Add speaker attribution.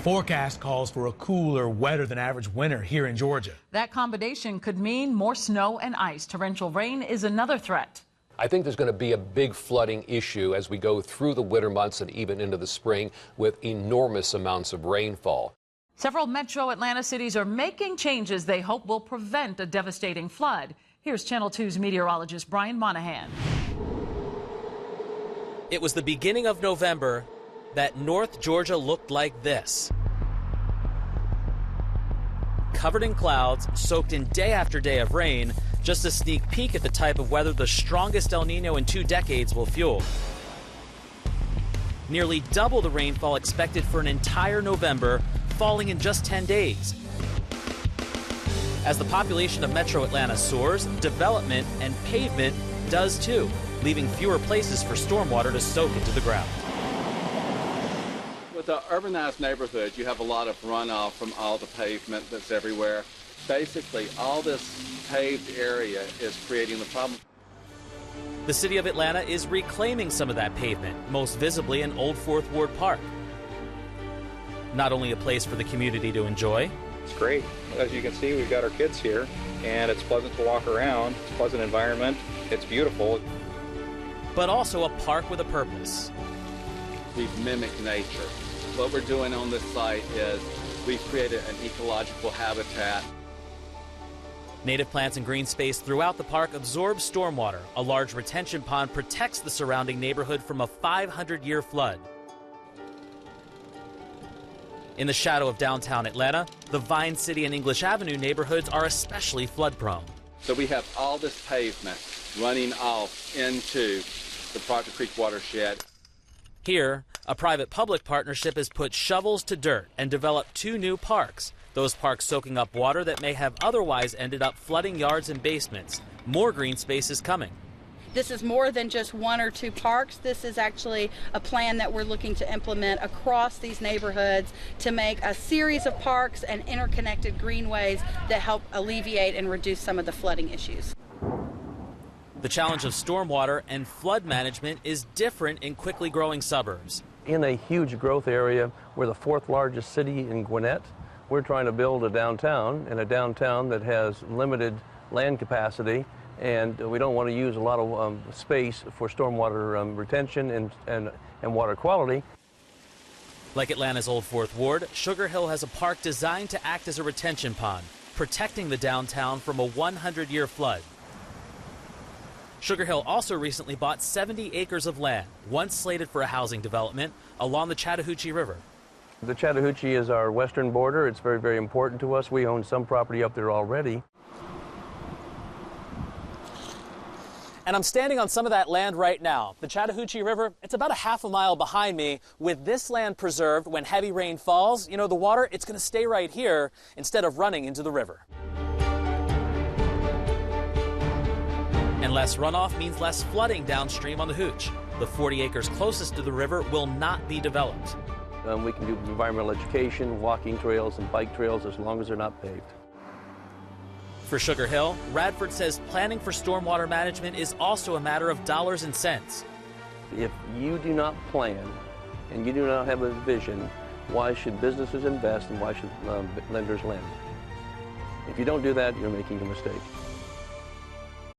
Speaker 1: Forecast calls for a cooler, wetter than average winter here in Georgia.
Speaker 2: That combination could mean more snow and ice. Torrential rain is another threat.
Speaker 3: I think there's going to be a big flooding issue as we go through the winter months and even into the spring with enormous amounts of rainfall.
Speaker 2: Several metro Atlanta cities are making changes they hope will prevent a devastating flood. Here's Channel 2's meteorologist Brian Monahan.
Speaker 4: It was the beginning of November that North Georgia looked like this. Covered in clouds, soaked in day after day of rain, just a sneak peek at the type of weather the strongest El Nino in 2 decades will fuel. Nearly double the rainfall expected for an entire November, falling in just 10 days. As the population of Metro Atlanta soars, development and pavement does too, leaving fewer places for stormwater to soak into the ground.
Speaker 5: With the urbanized neighborhoods, you have a lot of runoff from all the pavement that's everywhere. Basically, all this paved area is creating the problem.
Speaker 4: The city of Atlanta is reclaiming some of that pavement, most visibly in Old Fourth Ward Park. Not only a place for the community to enjoy.
Speaker 6: It's great. As you can see, we've got our kids here, and it's pleasant to walk around. It's a pleasant environment. It's beautiful.
Speaker 4: But also a park with a purpose.
Speaker 5: We've mimicked nature. What we're doing on this site is we've created an ecological habitat.
Speaker 4: Native plants and green space throughout the park absorb stormwater. A large retention pond protects the surrounding neighborhood from a 500-year flood. In the shadow of downtown Atlanta, the Vine City and English Avenue neighborhoods are especially flood-prone.
Speaker 5: So we have all this pavement running off into the Proctor Creek watershed.
Speaker 4: Here, a private-public partnership has put shovels to dirt and developed 2 new parks. Those parks soaking up water that may have otherwise ended up flooding yards and basements. More green space is coming.
Speaker 7: This is more than just 1 or 2 parks. This is actually a plan that we're looking to implement across these neighborhoods to make a series of parks and interconnected greenways that help alleviate and reduce some of the flooding issues.
Speaker 4: The challenge of stormwater and flood management is different in quickly growing suburbs.
Speaker 8: In a huge growth area, we're the 4th largest city in Gwinnett. We're trying to build a downtown, and a downtown that has limited land capacity, and we don't want to use a lot of space for stormwater retention and water quality.
Speaker 4: Like Atlanta's Old Fourth Ward, Sugar Hill has a park designed to act as a retention pond, protecting the downtown from a 100-year flood. Sugar Hill also recently bought 70 acres of land, once slated for a housing development, along the Chattahoochee River.
Speaker 8: The Chattahoochee is our western border. It's very, very important to us. We own some property up there already.
Speaker 4: And I'm standing on some of that land right now. The Chattahoochee River, it's about a half a mile behind me. With this land preserved, when heavy rain falls, you know, the water, it's going to stay right here instead of running into the river. And less runoff means less flooding downstream on the Hooch. The 40 acres closest to the river will not be developed.
Speaker 8: We can do environmental education, walking trails, and bike trails as long as they're not paved.
Speaker 4: For Sugar Hill, Radford says planning for stormwater management is also a matter of dollars and cents.
Speaker 8: If you do not plan and you do not have a vision, why should businesses invest and why should lenders lend? If you don't do that, you're making a mistake.